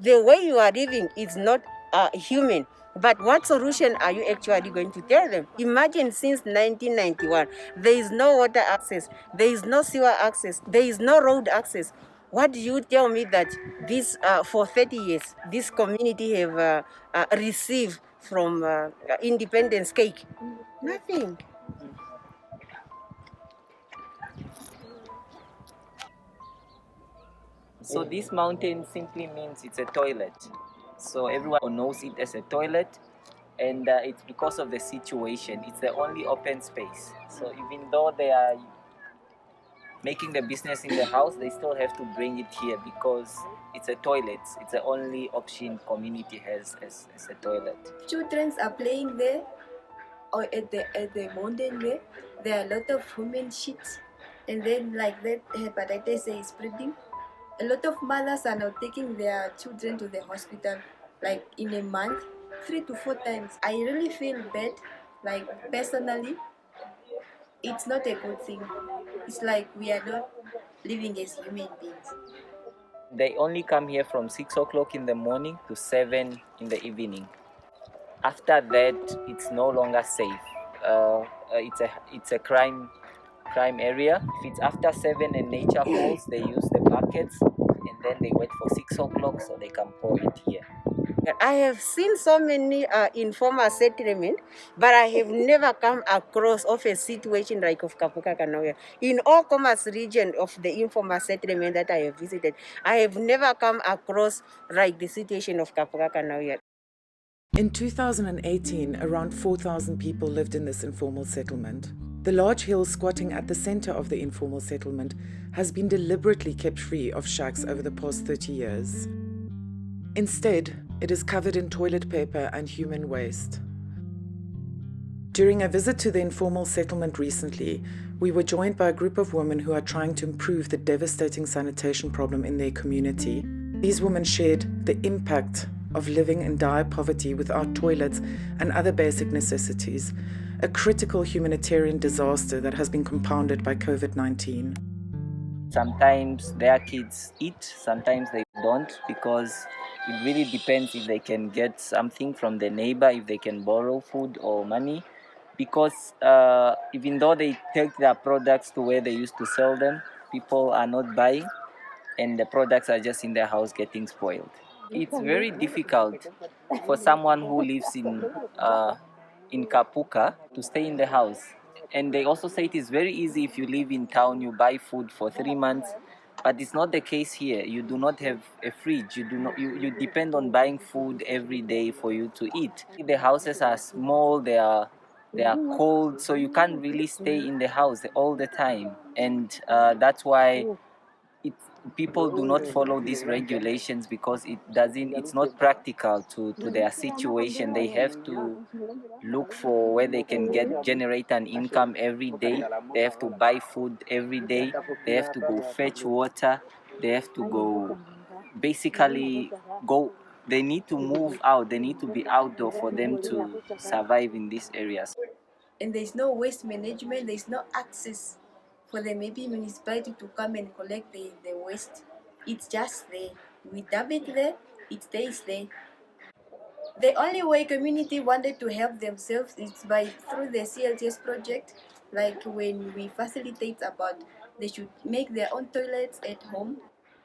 The way you are living is not human. But what solution are you actually going to tell them? Imagine since 1991, there is no water access, there is no sewer access, there is no road access. What do you tell me that this for 30 years, this community have received from independence cake? Nothing. So this mountain simply means it's a toilet. So everyone knows it as a toilet, and it's because of the situation. It's the only open space. So even though they are making the business in the house, they still have to bring it here because it's a toilet. It's the only option community has as a toilet. Children are playing there or at the mountain there are a lot of human shit, and then like that hepatitis A is spreading. A lot of mothers are now taking their children to the hospital like in a month 3 to 4 times. I really feel bad, like personally it's not a good thing. It's like we are not living as human beings. They only come here from 6 o'clock in the morning to 7 in the evening. After that, it's no longer safe. It's a crime area. If it's after 7 and nature calls, they use the buckets and then they wait for 6 o'clock so they can pour it here. I have seen so many informal settlement, but I have never come across of a situation like of Kapuka KaNauyala. In all commerce region of the informal settlement that I have visited, I have never come across like the situation of Kapuka KaNauyala. In 2018, around 4,000 people lived in this informal settlement. The large hill squatting at the center of the informal settlement has been deliberately kept free of shacks over the past 30 years. Instead, it is covered in toilet paper and human waste. During a visit to the informal settlement recently, we were joined by a group of women who are trying to improve the devastating sanitation problem in their community. These women shared the impact of living in dire poverty without toilets and other basic necessities, a critical humanitarian disaster that has been compounded by COVID-19. Sometimes their kids eat, sometimes they don't, because it really depends if they can get something from the neighbor, if they can borrow food or money. Because even though they take their products to where they used to sell them, people are not buying and the products are just in their house getting spoiled. It's very difficult for someone who lives in Kapuka to stay in the house. And they also say it is very easy if you live in town, you buy food for 3 months, but it's not the case here. You do not have a fridge. You depend on buying food every day for you to eat. The houses are small, they are cold, so you can't really stay in the house all the time. And that's why people do not follow these regulations, because it's not practical to their situation. They have to look for where they can generate an income every day. They have to buy food every day. They have to go fetch water. They have to go they need to move out. They need to be outdoor for them to survive in these areas. And there's no waste management, there's no access for the maybe municipality to come and collect the waste. It's just there. We dump it there, it stays there. The only way community wanted to help themselves is through the CLTS project, like when we facilitate about they should make their own toilets at home.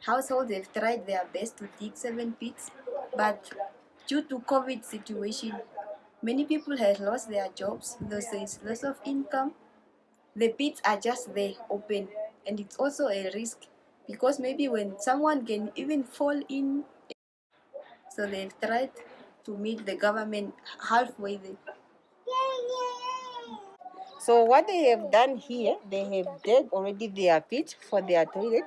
Households have tried their best to dig 7 pits, but due to COVID situation, many people have lost their jobs, thus there is loss of income. The pits are just there, open, and it's also a risk because maybe when someone can even fall in, so they've tried to meet the government halfway there. So what they have done here, they have dug already their pit for their toilet,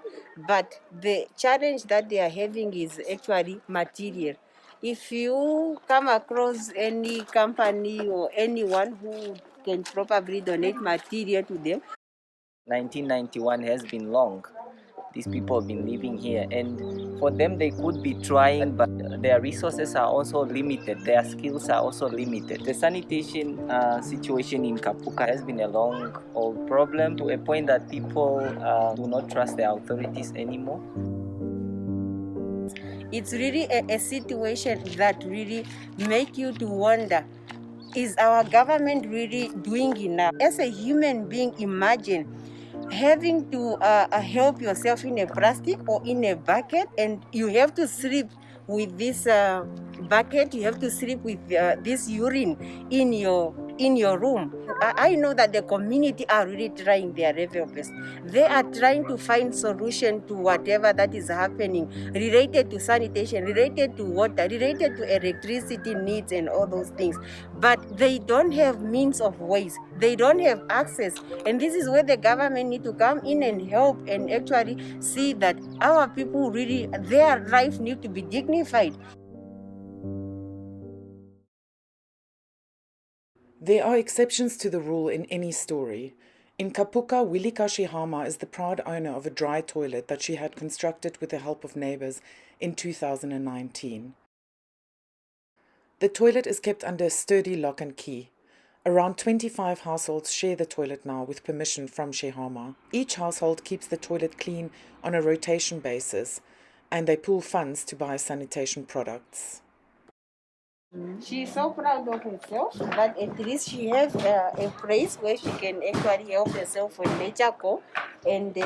but the challenge that they are having is actually material. If you come across any company or anyone who can probably donate material to them. 1991 has been long. These people have been living here, and for them they could be trying, but their resources are also limited. Their skills are also limited. The sanitation situation in Kapuka has been a long old problem, to a point that people do not trust the authorities anymore. It's really a situation that really make you to wonder, is our government really doing enough? As a human being, imagine having to help yourself in a plastic or in a bucket, and you have to sleep with this bucket, you have to sleep with this urine in your room. I know that the community are really trying their level best. They are trying to find solution to whatever that is happening related to sanitation, related to water, related to electricity needs and all those things. But they don't have means of ways. They don't have access. And this is where the government need to come in and help and actually see that our people really, their life need to be dignified. There are exceptions to the rule in any story. In Kapuka, Willie Kashihama is the proud owner of a dry toilet that she had constructed with the help of neighbors in 2019. The toilet is kept under a sturdy lock and key. Around 25 households share the toilet now with permission from Shehama. Each household keeps the toilet clean on a rotation basis, and they pool funds to buy sanitation products. She's so proud of herself that at least she has a place where she can actually help herself when nature call. And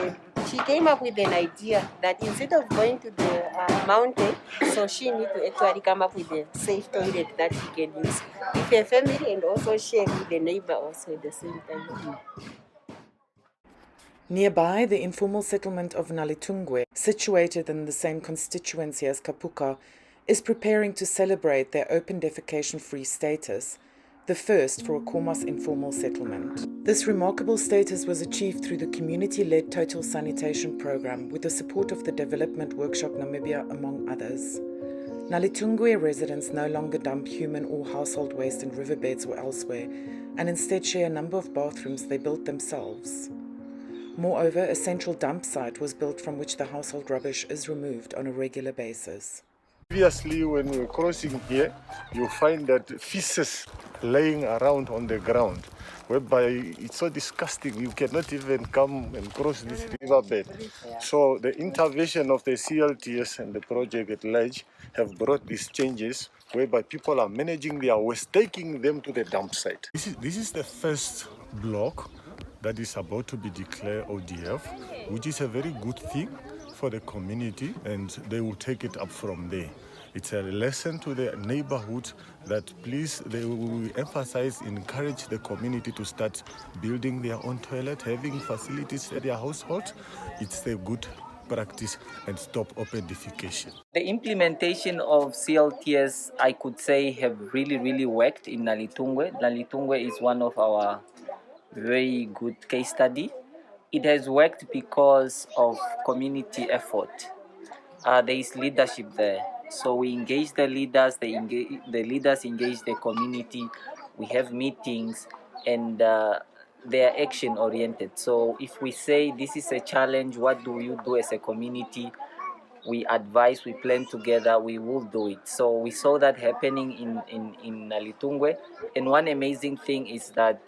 she came up with an idea that instead of going to the mountain, so she need to actually come up with a safe toilet that she can use with her family and also share with the neighbor also at the same time. Nearby, the informal settlement of Nalitungwe, situated in the same constituency as Kapuka, is preparing to celebrate their open defecation-free status, the first for a Khomas informal settlement. This remarkable status was achieved through the community-led total sanitation program with the support of the Development Workshop Namibia, among others. Nalitungwe residents no longer dump human or household waste in riverbeds or elsewhere, and instead share a number of bathrooms they built themselves. Moreover, a central dump site was built from which the household rubbish is removed on a regular basis. Previously, when we were crossing here, you find that feces laying around on the ground, whereby it's so disgusting, you cannot even come and cross this riverbed. So the intervention of the CLTS and the project at large have brought these changes, whereby people are managing their waste, taking them to the dump site. This is the first block that is about to be declared ODF, which is a very good thing for the community, and they will take it up from there. It's a lesson to the neighborhood that please, they will emphasize, encourage the community to start building their own toilet, having facilities at their household. It's a good practice, and stop open defecation. The implementation of CLTS, I could say, have really worked in Nalitungwe. Nalitungwe is one of our very good case study. It has worked because of community effort. There is leadership there. So we engage the leaders, the leaders engage the community, we have meetings, and they are action oriented. So if we say this is a challenge, what do you do as a community? We advise, we plan together, we will do it. So we saw that happening in Nalitungwe. And one amazing thing is that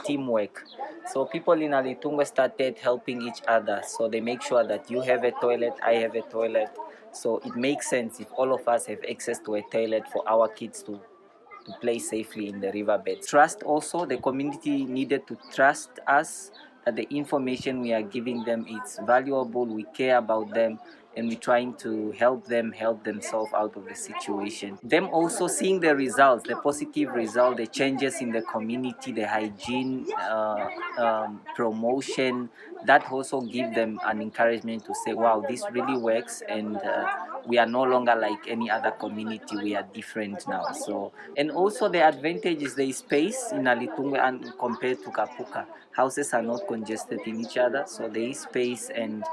teamwork. So people in Nalitungwe started helping each other. So they make sure that you have a toilet, I have a toilet. So it makes sense if all of us have access to a toilet for our kids to play safely in the riverbed. Trust also, the community needed to trust us that the information we are giving them is valuable, we care about them, and we're trying to help them help themselves out of the situation. Them also seeing the results, the positive result, the changes in the community, the hygiene, promotion, that also give them an encouragement to say, wow, this really works, and we are no longer like any other community, we are different now. So, and also the advantage is the space in Nalitungwe and compared to Kapuka. Houses are not congested in each other, so there is space, and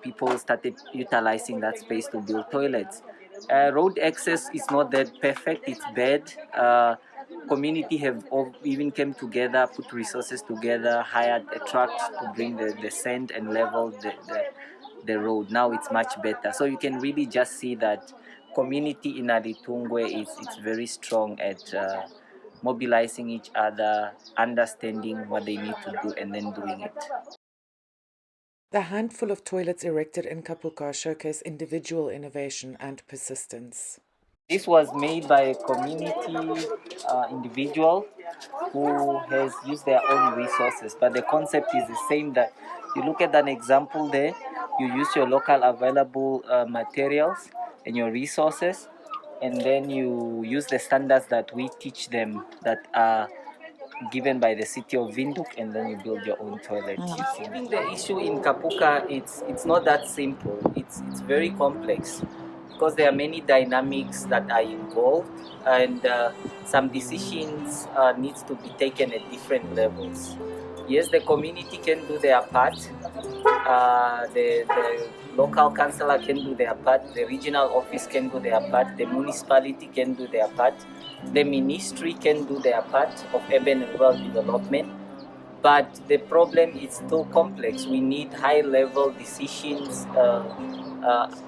people started utilizing that space to build toilets. Road access is not that perfect, it's bad. Community have even came together, put resources together, hired a truck to bring the sand and level the road. Now it's much better. So you can really just see that community in Nalitungwe is very strong at mobilizing each other, understanding what they need to do, and then doing it. The handful of toilets erected in Kapuka showcase individual innovation and persistence. This was made by a community individual who has used their own resources, but the concept is the same. That you look at an example there, you use your local available materials and your resources, and then you use the standards that we teach them that are given by the city of Windhoek, and then you build your own toilet. I think the issue in Kapuka, it's not that simple. It's very complex because there are many dynamics that are involved, and some decisions needs to be taken at different levels. Yes, the community can do their part. The local councillor can do their part, the regional office can do their part, the municipality can do their part, the ministry can do their part of urban and rural development. But the problem is too complex. We need high-level decisions,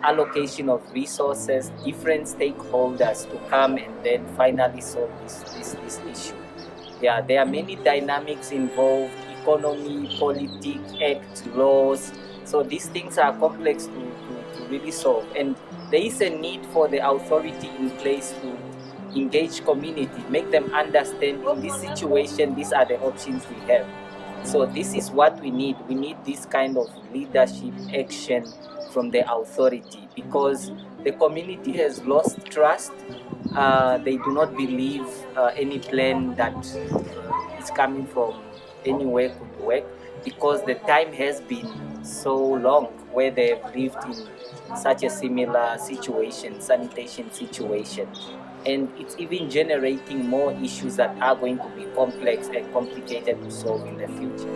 allocation of resources, different stakeholders to come and then finally solve this issue. Yeah, there are many dynamics involved: economy, politics, act, laws. So these things are complex to really solve. And there is a need for the authority in place to engage community, make them understand in this situation, these are the options we have. So this is what we need. We need this kind of leadership action from the authority, because the community has lost trust. They do not believe any plan that is coming from anywhere could work, because the time has been so long where they've lived in such a similar situation, sanitation situation. And it's even generating more issues that are going to be complex and complicated to solve in the future.